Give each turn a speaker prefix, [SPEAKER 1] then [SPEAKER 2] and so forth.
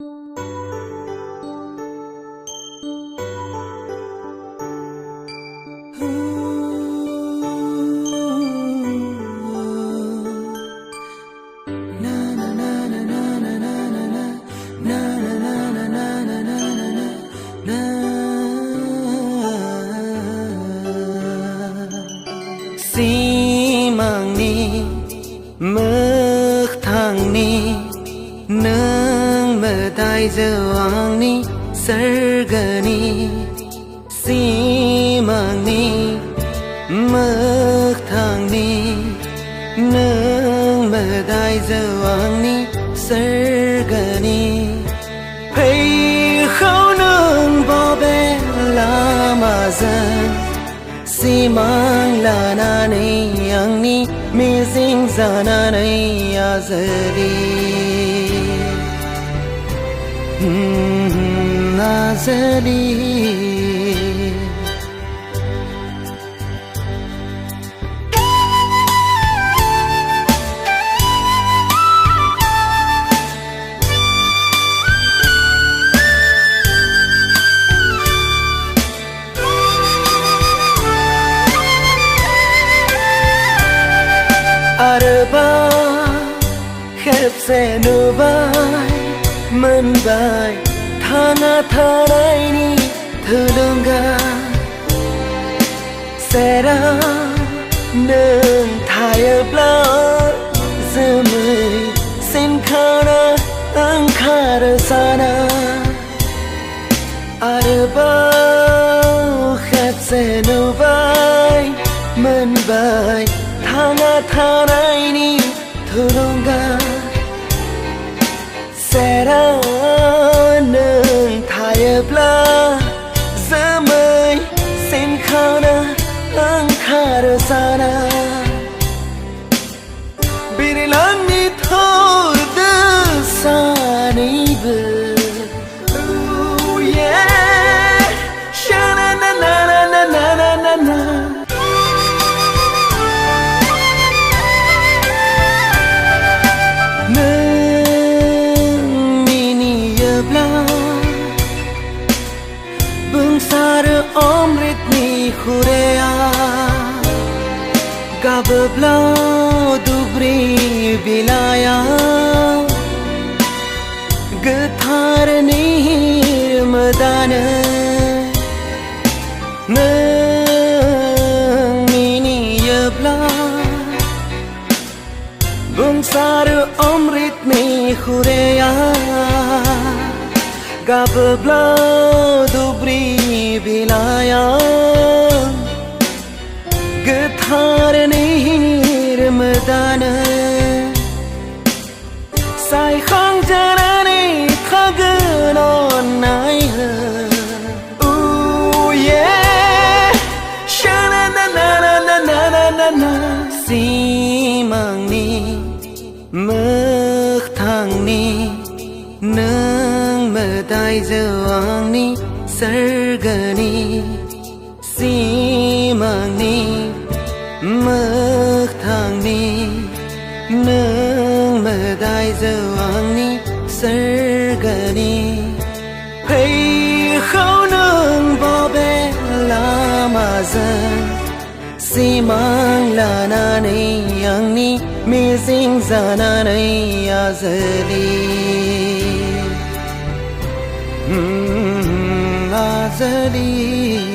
[SPEAKER 1] xi măng ni mơ thang ni nâng mơ tai giờ hoàng ni sơ gờ ni xi măng ni mơ thang ni nâng mơ tai giờ hoàng ni sơ gờ ni hay khâu nâng bỏ bé là mà dần xi măng là na này yang ni mi sinh ra na này ya giờ đi na giờ đi araba khép xe nụ vai mân bài thana thanai ni thulunga xe ra nương thai bla zumui sin khana angkhar sana araba khép xe nụ vai mân bài thana thanai ni thulunga xe ra nương thai bla zumui sin khana angkhar sana birilan ni thor de sani bu yeah shana na na na na na na na Sar omrit ni khurea gabla dubri bilaya gathar nir madan mini yabla bungsar omrit ni khurea gabla dubri bilaya gathar nir madan sai khang jana ni thagnon nai ha yeah shana na na na na na na na xi măng ni mơ thang ni nâng mơ tai giờ hoàng ni sơ gờ ni xi măng ni mơ thang ni nâng mơ tai giờ hoàng ni sơ gờ ni hay khâu nâng bỏ bé là mà dần xi măng là na này yang ni mi sinh ra na này ya giờ đi la giờ đi